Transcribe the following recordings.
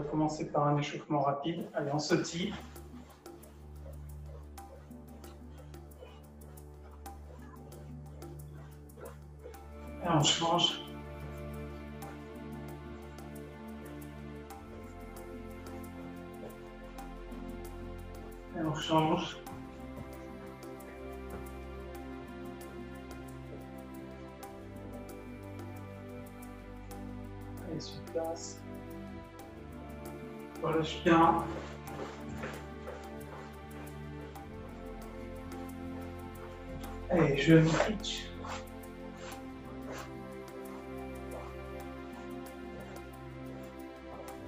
va commencer par un échauffement rapide. Allez, on sautille. Et on change. Et on change. Allez, sur place. Relâche bien. Allez, je pitch.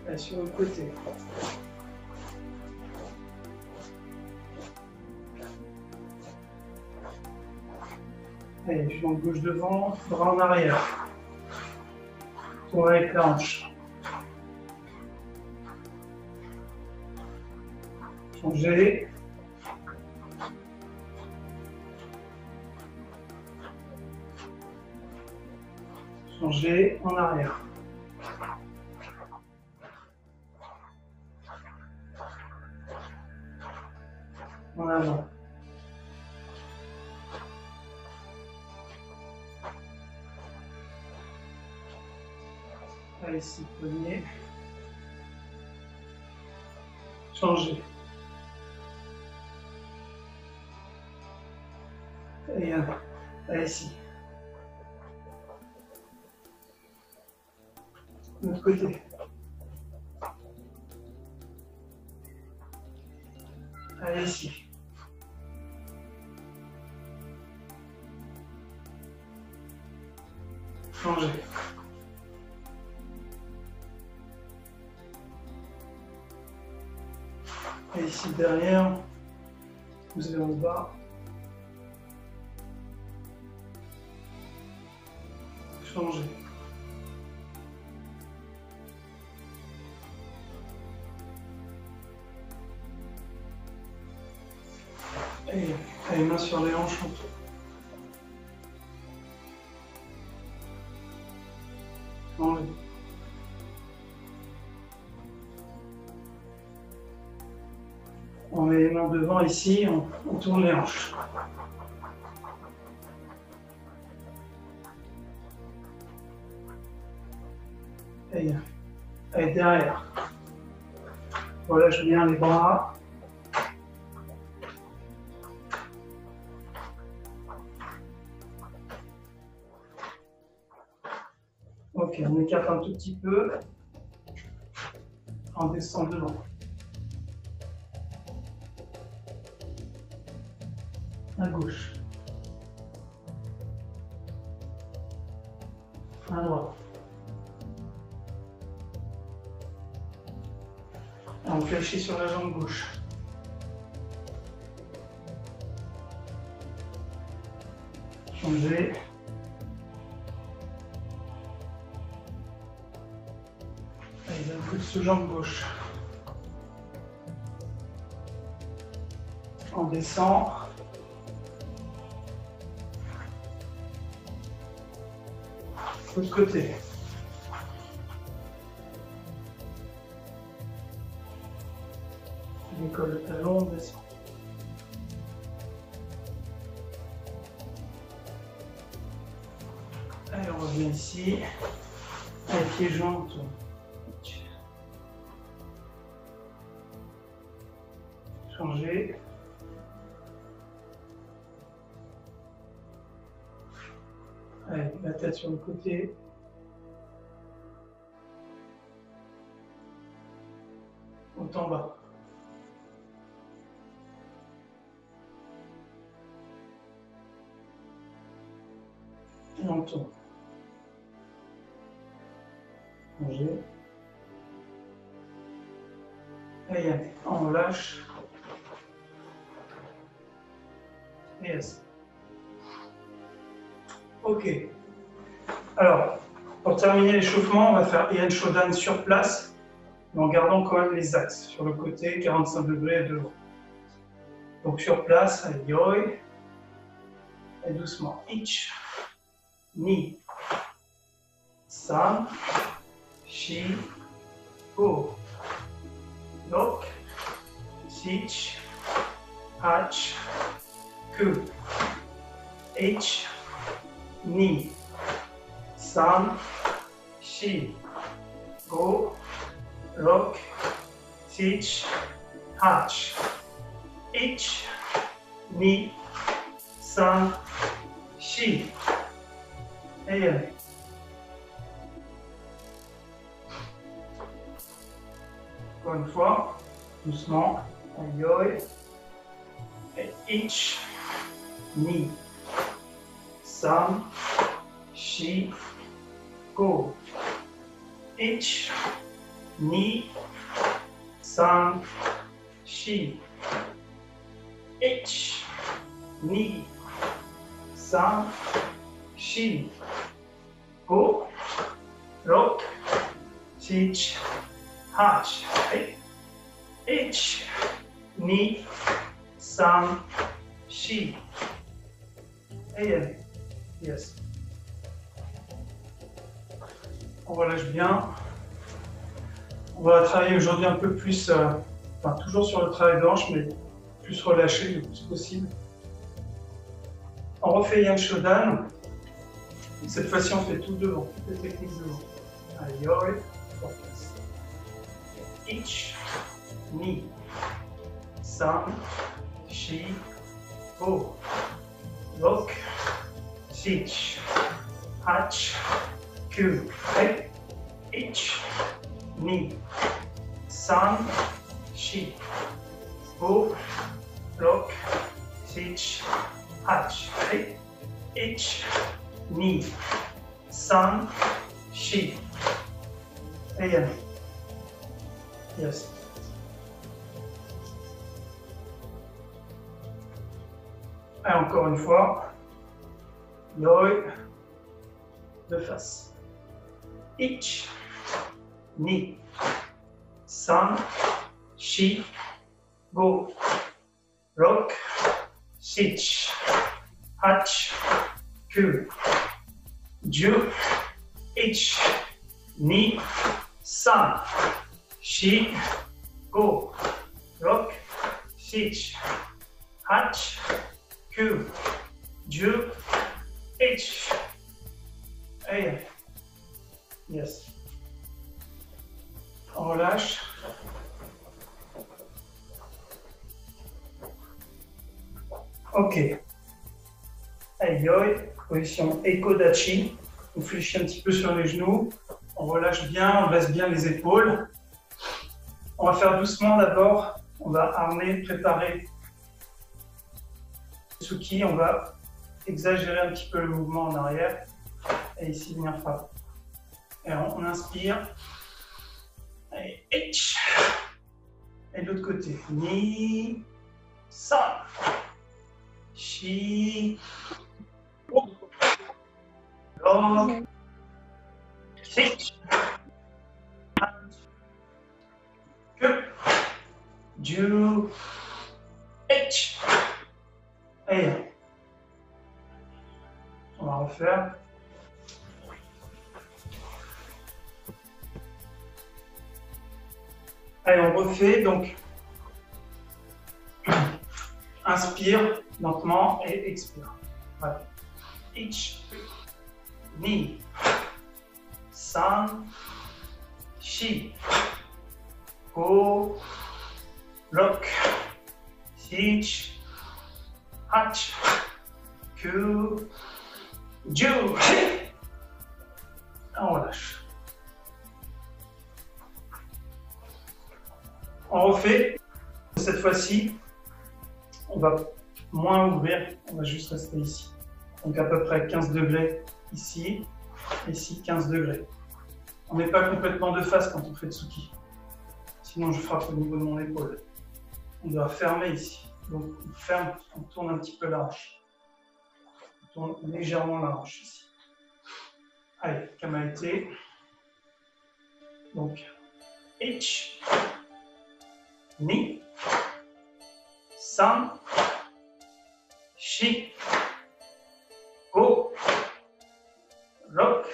Allez, sur le côté. Allez, jambe gauche devant, bras en arrière. Tour avec la hanche. Changez. Changez en arrière. En avant. Allez, ici, poignet. Changez. Et allez, ici. De l'autre côté. Allez, ici. Changez. Et ici derrière, vous allez en bas. Changez. Et les mains sur les hanches. Changez. On met les mains devant ici, on tourne les hanches. Et derrière. Relâche bien les bras. Ok, on écarte un tout petit peu. On descend devant. À gauche. À droite. On fléchit sur la jambe gauche. Changez. Allez, d'un coup de ce jambe gauche. On descend. De l'autre côté. On décolle le talon, on descend. Allez, on revient ici. Allez, pieds joints, on tourne. Changer. Allez, la tête sur le côté. Haut en bas. Et on tourne. Changer. Allez, on lâche. Et assis. Ok. Alors, pour terminer l'échauffement, on va faire Ian Shodan sur place, mais en gardant quand même les axes sur le côté, 45 degrés et devant. Donc sur place, allez, yoi. Et doucement. Ich, ni, san, shi, go. lock, sich, hach, ku, ich, ni, san, shi, go, rock, sich, hach, ich, ni, san, shi. Et allez. Encore une fois, doucement. Aïe. Et ich, ni, san, shi, go. Ich, ni, san, shi. Ich, ni, san, shi. Go, rock, sich, hach. Ich, ni, san, shi. Et allez. Yes. On relâche bien. On va travailler aujourd'hui un peu plus, enfin toujours sur le travail de hanche, mais plus relâché le plus possible. On refait Yan Shodan. Cette fois-ci, on fait tout devant, toutes les techniques devant. Aïe, focus. Ich, ni, san, shi, go. Rock, sich, hach, ku. Ich, ni, san, shi, go. Rock, sich, hach. Ich, ni, san, shi. Et allez. Yes. Et encore une fois. Yoi. De face. Ich, ni, san, shi, go. Rock, sich, hach, ku. Ju, ich, ni, san, shi, go. Rock, sich, hach, ku. Ju, ich. Et yes. On relâche. Ok. Aïe, position Ekodachi. On fléchit un petit peu sur les genoux. On relâche bien, on baisse bien les épaules. On va faire doucement d'abord. On va armer, préparer Tsuki. On va exagérer un petit peu le mouvement en arrière. Et ici, venir frapper. Et on inspire. Et ich. Et de l'autre côté. Ni, san, shi, go. Rock, sich, hach, ku, ju, ich. Et on va refaire. Allez, on refait, donc inspire lentement et expire. Voilà. Ich, ni, san, shi, go, rock, sich, hach, ku, ju. On relâche. On refait. Cette fois-ci, on va moins ouvrir, on va juste rester ici. Donc à peu près 15 degrés ici, ici 15 degrés. On n'est pas complètement de face quand on fait Tsuki. Sinon je frappe au niveau de mon épaule. On doit fermer ici. Donc on ferme, on tourne un petit peu la hanche. On tourne légèrement la hanche ici. Allez, Kamaete. Donc, ich, ni, san, shi, go, rock,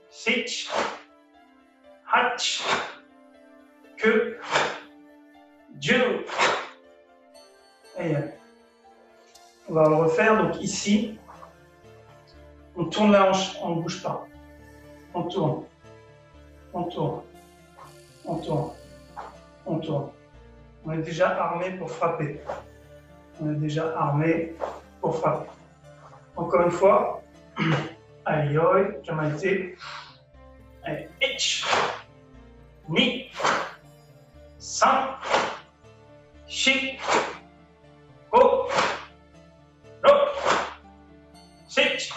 sich, hach, ku, Ju. Et on va le refaire. Donc ici, on tourne la hanche, on ne bouge pas. On tourne, on tourne, on tourne, on tourne. On est déjà armé pour frapper. On est déjà armé pour frapper. Encore une fois. Allez, oi, kamaite. Allez, ich, ni, san, shi, go, ro, sit,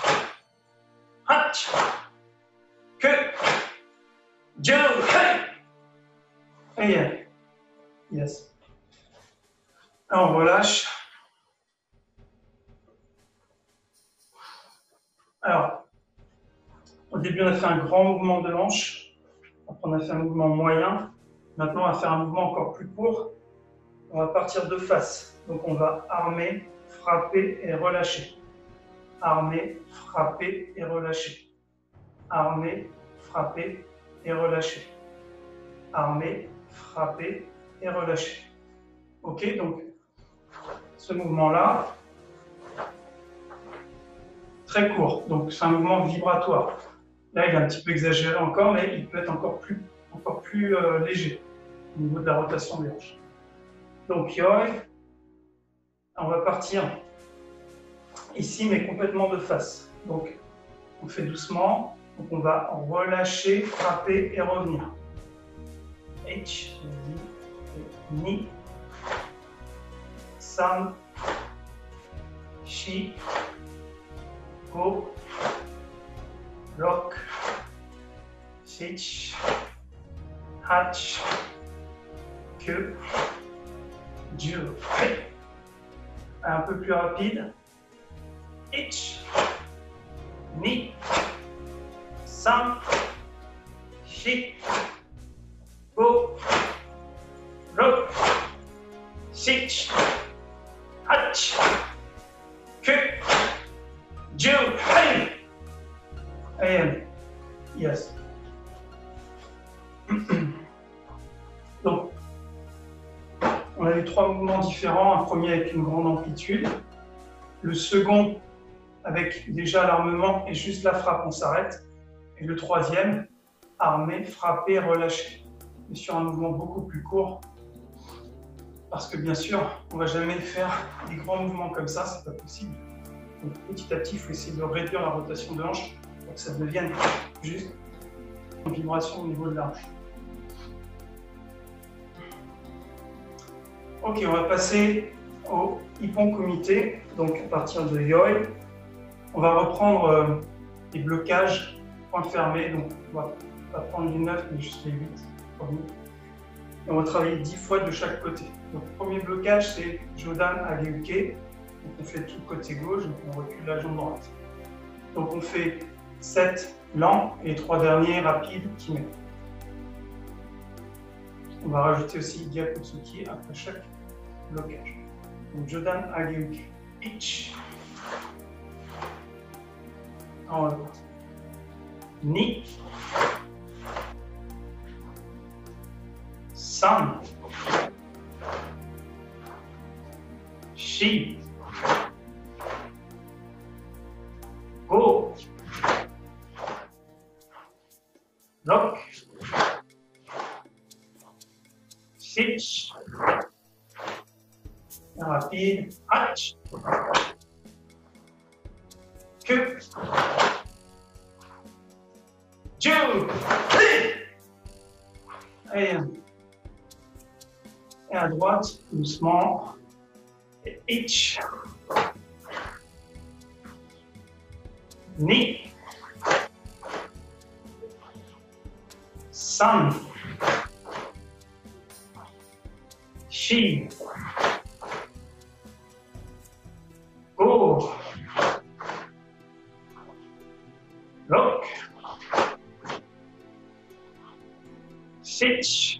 hach, que, ju, hey. Et yes. Alors, on relâche. Alors, au début, on a fait un grand mouvement de hanche. Après, on a fait un mouvement moyen. Maintenant, on va faire un mouvement encore plus court. On va partir de face. Donc, on va armer, frapper et relâcher. Armer, frapper et relâcher. Armer, frapper et relâcher. Armer, frapper et relâcher. Ok, donc, ce mouvement-là, très court. Donc, c'est un mouvement vibratoire. Là, il est un petit peu exagéré encore, mais il peut être encore plus léger au niveau de la rotation des hanches. Donc, yoi, on va partir ici, mais complètement de face. Donc, on fait doucement. Donc, on va relâcher, frapper et revenir. H, ni, san, shi, go, rock, sit, hatch, que, ju. Un peu plus rapide. Ich, ni, san, shi, go, rock, sit, hatch, que, ju. And yes. Donc, on a les trois mouvements différents. Un premier avec une grande amplitude. Le second avec déjà l'armement et juste la frappe, on s'arrête. Et le troisième, armé, frappé, relâché. Et sur un mouvement beaucoup plus court. Parce que bien sûr, on ne va jamais faire des grands mouvements comme ça, c'est pas possible. Donc petit à petit, il faut essayer de réduire la rotation de hanche pour que ça devienne juste une vibration au niveau de la hanche. Ok, on va passer au Ippon Kumite. Donc à partir de yoi, on va reprendre les blocages point fermé. Donc on va pas prendre les 9, mais juste les 8 premiers. Et on va travailler 10 fois de chaque côté. Donc le premier blocage, c'est Jodan Ageuke. Donc on fait tout le côté gauche, donc on recule la jambe droite. Donc on fait 7 lents et les 3 derniers rapides qui mettent. On va rajouter aussi Gyakutsuki après chaque blocage. Donc Jodan Ageuke. Ich. En haut. Ni. San. Shi. Go. Rock. Sit. Rapide. Hatch. Que. Ju. Et à droite, doucement. Et ich. Ni. San. Shi. Go. Rock. Sit.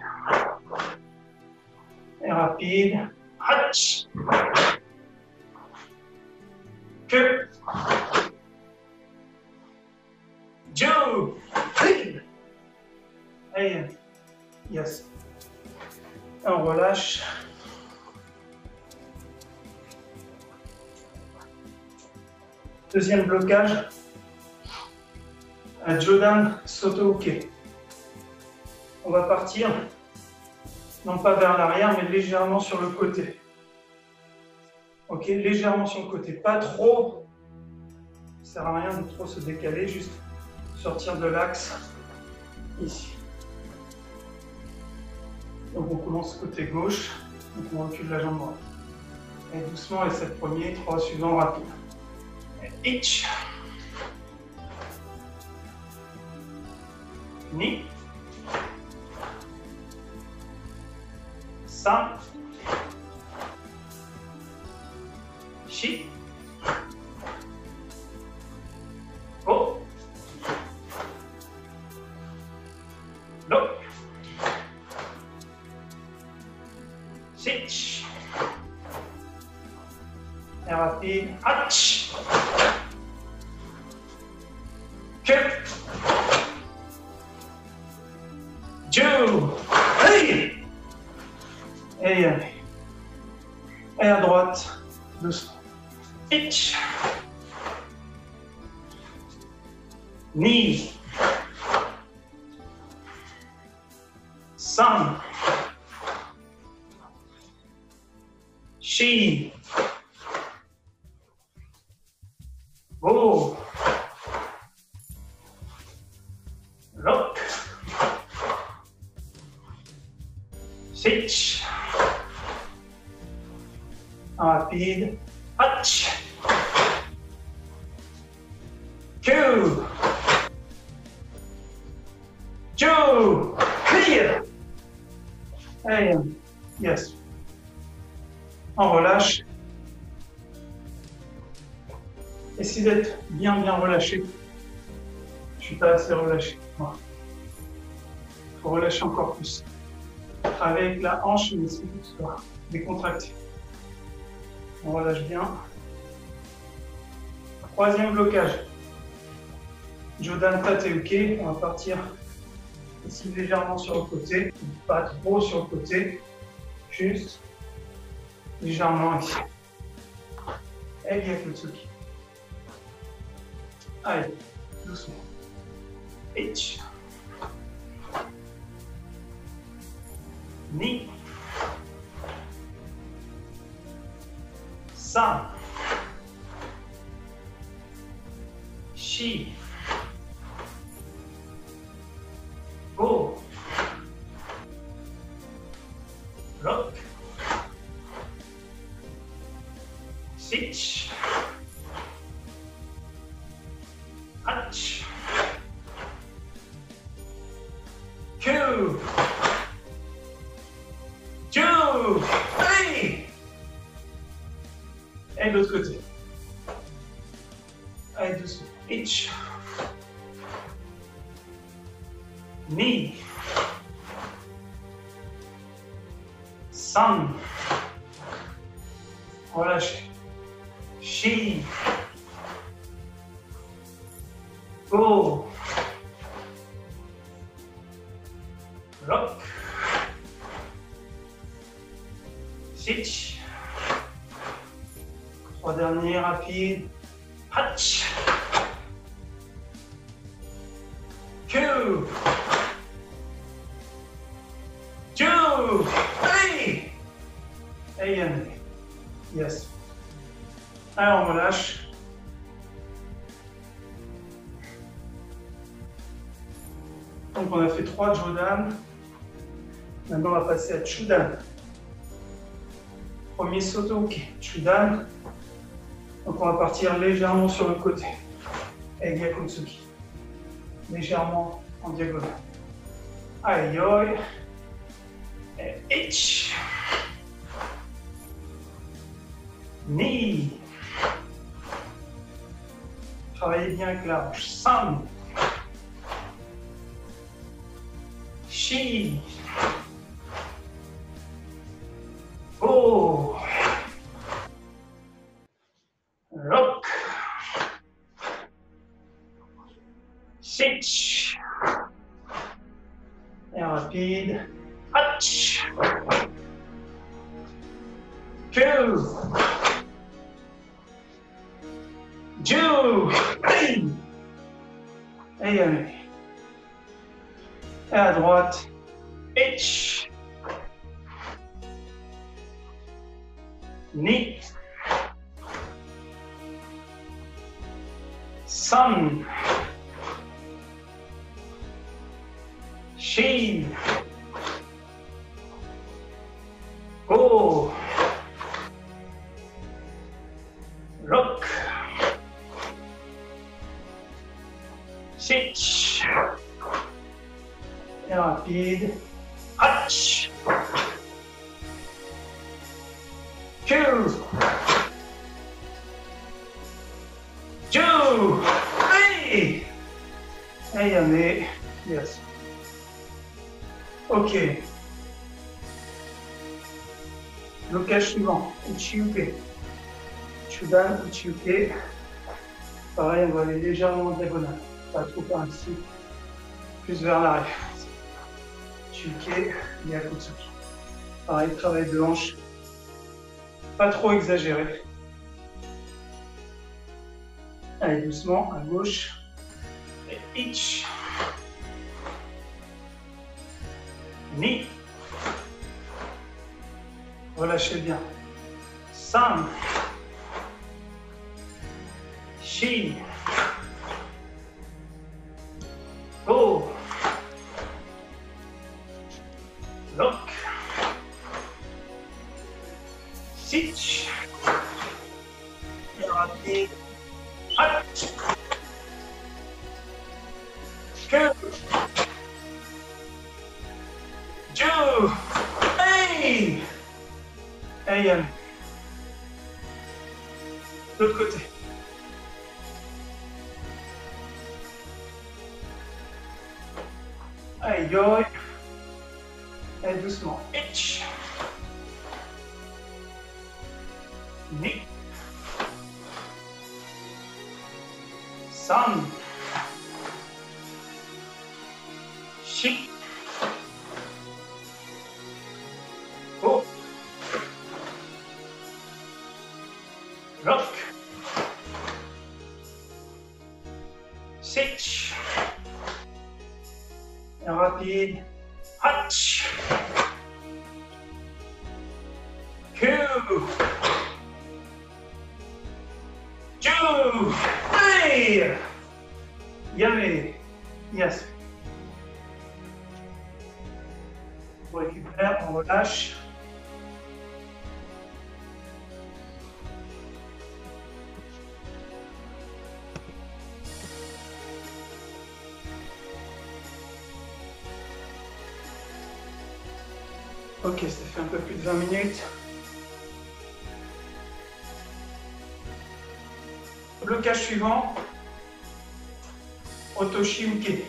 Et rapide. Hatch. Que. Ju. Et yes. Et on relâche. Deuxième blocage. Un Jodan Soto Uke. On va partir, non pas vers l'arrière, mais légèrement sur le côté. Ok, légèrement sur le côté. Pas trop. Ça ne sert à rien de trop se décaler, juste sortir de l'axe ici. Donc on commence côté gauche, donc on recule la jambe droite. Et doucement, les 7 premiers, 3 suivants rapides. Itch. Ni. San. Shi. Go. Lo. Sitch. Et rapide. Hatch. Kip. Joe. Hey. Et à droite, doucement. Itch. Knee. Sun. She. Go. Look. Sitch. Rapide. Hatch. Q. Joe. Clear. Et yes. On relâche. Essayez d'être bien relâché. Je ne suis pas assez relâché. Voilà. Il faut relâcher encore plus. Avec la hanche, mais c'est juste décontracté. On relâche bien. Troisième blocage. Jodan Tate Uke. On va partir ici légèrement sur le côté. Pas trop sur le côté. Juste légèrement ici. Et Gyakutsuki. Allez, doucement. H. Ni. San. Shi. Go. Rock. Sitch. Hatch. Q. Joe. Hey. Et de l'autre côté. Allez, doucement. Itch. Knee. Sun. Relâchez. She. Go. Rock. Sitch. 3 derniers rapides. Hatch. Q. Joe. Hey. And yes. Alors on relâche. Donc on a fait 3 Jodan. Maintenant on va passer à Chudan. Premier Soto Uke. Chudan. Donc on va partir légèrement sur le côté. Et Gyakutsuki. Légèrement en diagonale. Aïe aïe. Et itch. Knee. Travaillez bien avec la hanche. Sun. She. Go. Rock. Sitch. Et rapide. Hatch. Q. Joe. droite. Ich. Ni. San. Shi. Go. Rock. Sich. Et rapide. Hach. Q. Ju. Hey. Hey, allez. Yes. Ok. Blocage suivant. Uchiuke. Chudan, Uchiuke. Pareil, on va aller légèrement en diagonale. Pas trop par ici. Plus vers l'arrière. Uchiuke, Gyakutsuki. Pareil, travail de hanche. Pas trop exagéré. Allez, doucement, à gauche. Et ich. Ni. Relâchez bien. San. Shi. Go. Lock. Sich. Et rapide. Hach. Que. Ju. Hey. Hey, allez. De l'autre côté. Allez, yoi. Et doucement. Ich. Ni. San. Shi. Go. Rock. Sich. Et rapide. Hach. Q. Ju. Hey. Yummy. Yes. On récupère, on relâche. Ok, ça fait un peu plus de 20 minutes. Blocage suivant, Otoshimke,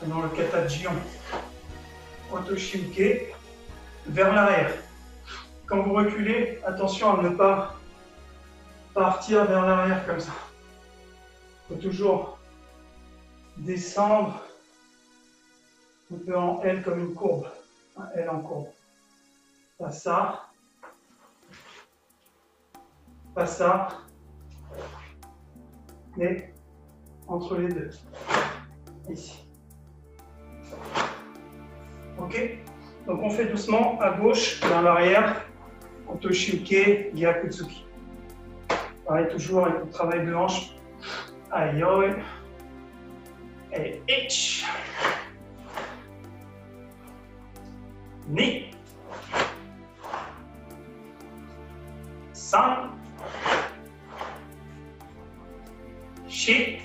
comme dans le kata de Jion. Otoshimke, vers l'arrière. Quand vous reculez, attention à ne pas partir vers l'arrière comme ça. Il faut toujours descendre un peu en L comme une courbe. Un L en courbe. Pas ça. Pas ça. Mais entre les deux. Ici. Ok? Donc on fait doucement à gauche, vers l'arrière. Otoshimke, Gyakutsuki. Pareil, toujours avec le travail de hanche. Aïe, et ich. Ni. San. Shi.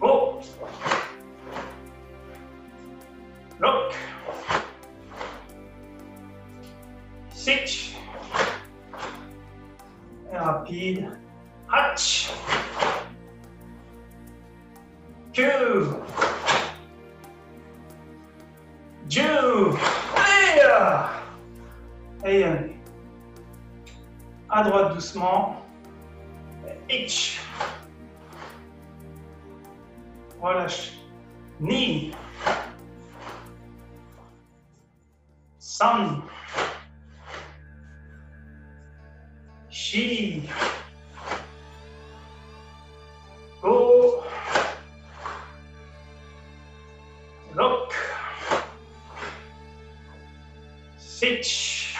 Go. Lock. Sich. Et rapide. Hach. Q. Ju. Et allez. À droite doucement. Ich. Relâche. Ni. San. Shi. Go. Sitch.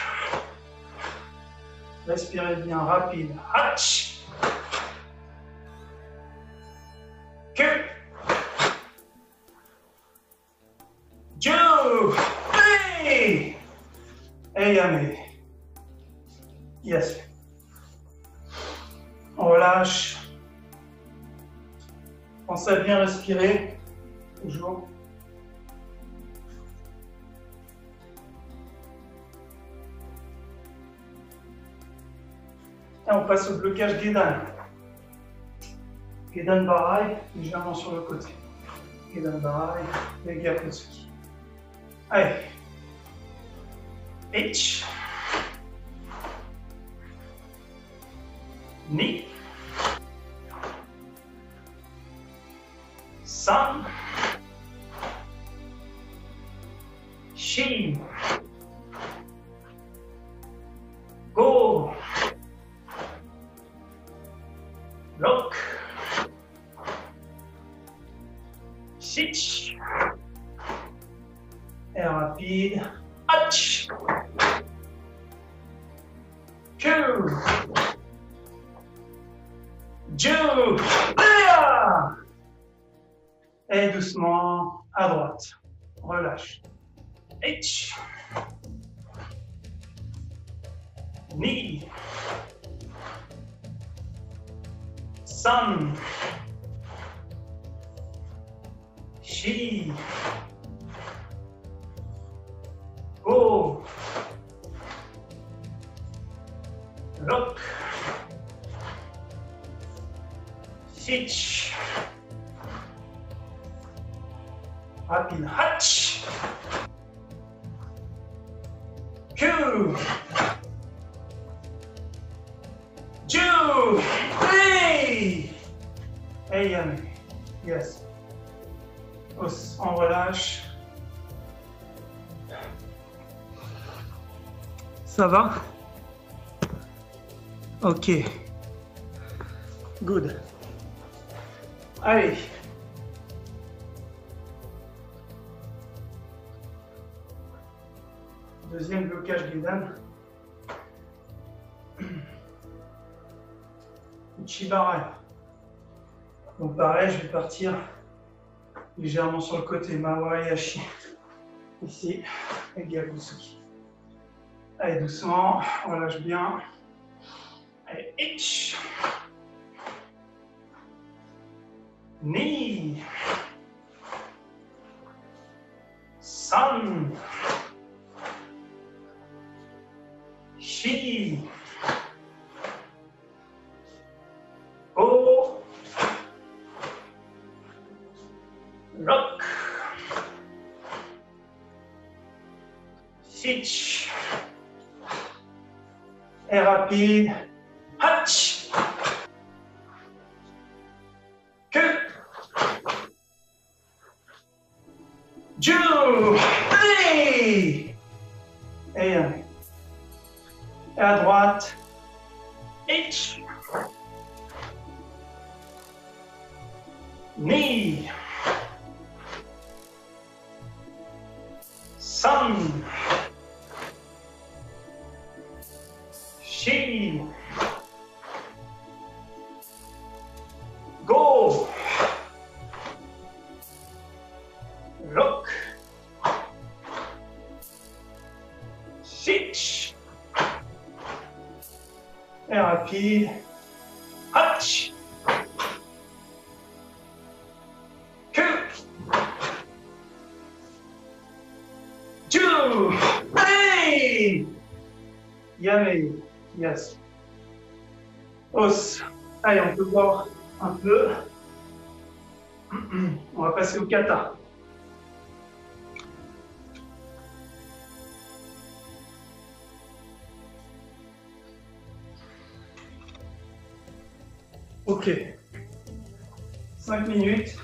Respirez bien, rapide. Hatch. Que. Joe. Hey. Et yamé. Yes. On relâche. Pensez à bien respirer. Toujours. Et on passe au blocage Gedan. Gedan Barai, légèrement sur le côté. Gedan Barai, les Gyakotsuki. Allez. H. Ni. San. Shi. Go. Lock. Sitch. Et rapide. Hatch. Two. Two. Et doucement à droite. Relâche. H. Knee. Sun. She. Go. Look. Sitch. Rapide. Hatch. Two. Two. Three. Et yamé. Yes. On relâche. Ça va? Ok. Good. Allez. Deuxième blocage Gedan. Uchibarai. Donc pareil, je vais partir légèrement sur le côté. Mawayashi. Ici, et Gyakotsuki. Allez, doucement, on relâche bien. Allez, H. Knee. Sun. She. Go. Lock. Sitch. Et rapide. Hatch. Que. Joe. Hey. Et à droite. H. Knee. Sun. She. Go. Look. Sitch. Et rapide. Hatch. Que. Two. Hey. Yamé. Yes. Os. Allez, on peut voir un peu. On va passer au kata. Ok. 5 minutes.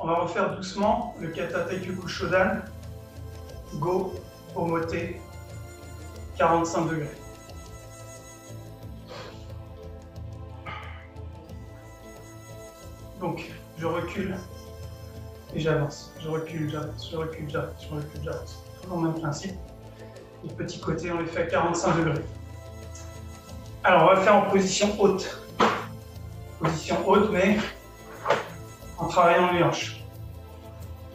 On va refaire doucement le kata Taikyoku Shodan. Go, Omote, 45 degrés. Donc, je recule et j'avance. Je recule, j'avance, je recule, j'avance, je recule, j'avance. Toujours le même principe. Les petits côtés, on les fait à 45 degrés. Alors, on va le faire en position haute. Position haute, mais en travaillant les hanches.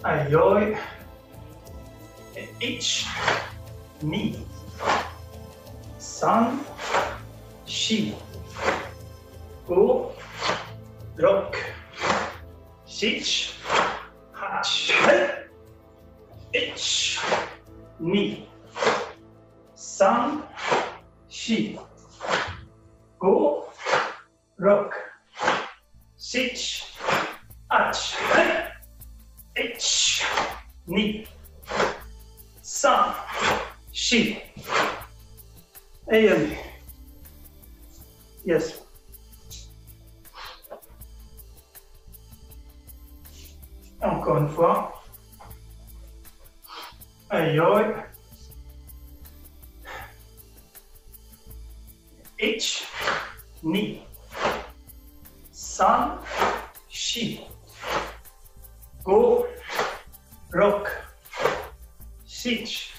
Aïe, aïe. Et each, knee, san, shi, go, rock, sich, hach, each, knee, san, shi, go, rock, sich, hach, each, knee, san, shi, et yes. Encore une fois. Aïe, aïe. Ich, ni, san, shi, go, rock, sich,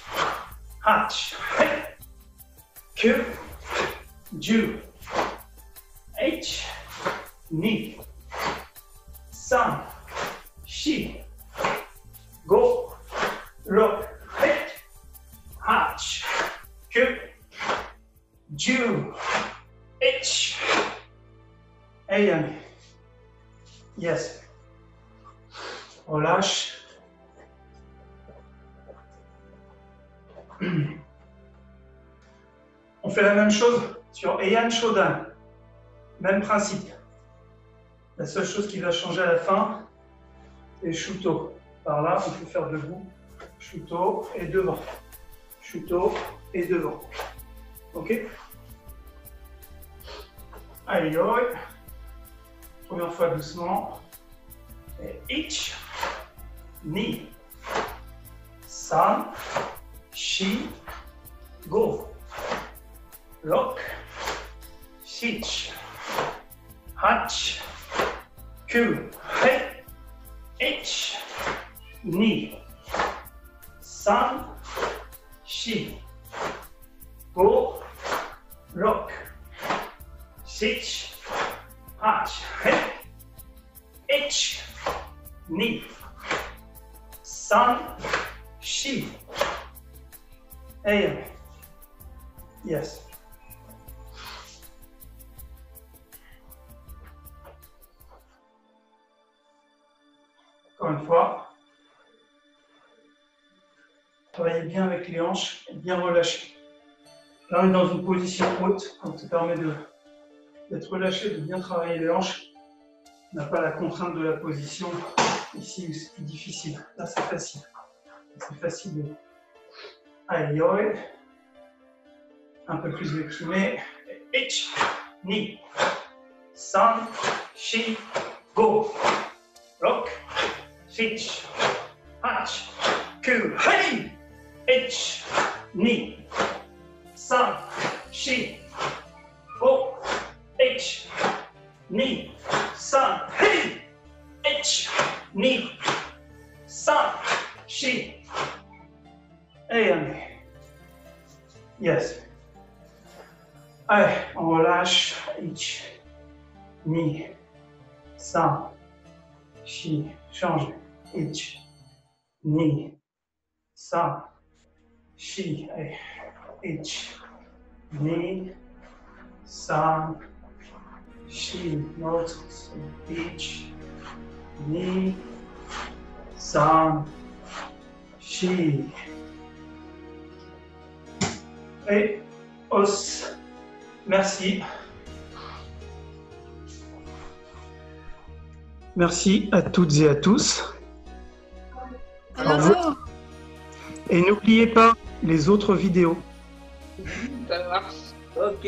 hach, que, ju, h, ni, san, shi, go, rock, hach, que, ju, h, am. Yes. Relâche. On fait la même chose sur Heian Shodan. Même principe. La seule chose qui va changer à la fin, c'est Shuto. Par là, on peut faire debout. Shuto et devant. Shuto et devant. Ok? Allez, aïe. Première fois doucement. Et ich, ni, san, shi, go, rock, sich, hach, ku, he, ich, ni, san, shi, go, rock, sich, hach, he, ich, ni, san, shi, am. Yes. Encore une fois. Travaillez bien avec les hanches et bien relâcher. Là, on est dans une position haute, donc ça permet d'être relâché, de bien travailler les hanches. On n'a pas la contrainte de la position ici où c'est plus difficile. Là, c'est facile. C'est facile de. Aïe, aïe. Un peu plus exprimé. Ich, ni, san, shi, go, rock, sich, hach, ku, hey, ich, ni, san, shi, go, ich, ni, san, hey, ich, ni, san, shi, am. Yes. Allez, on relâche. Ich, ni, san, shi, change. Ich, ni, san, shi, ich, ni, san, shi, l'autre, ich, ni, san, shi. Et os. Merci. Merci à toutes et à tous. Au revoir. Et n'oubliez pas les autres vidéos. Ça marche. Ok.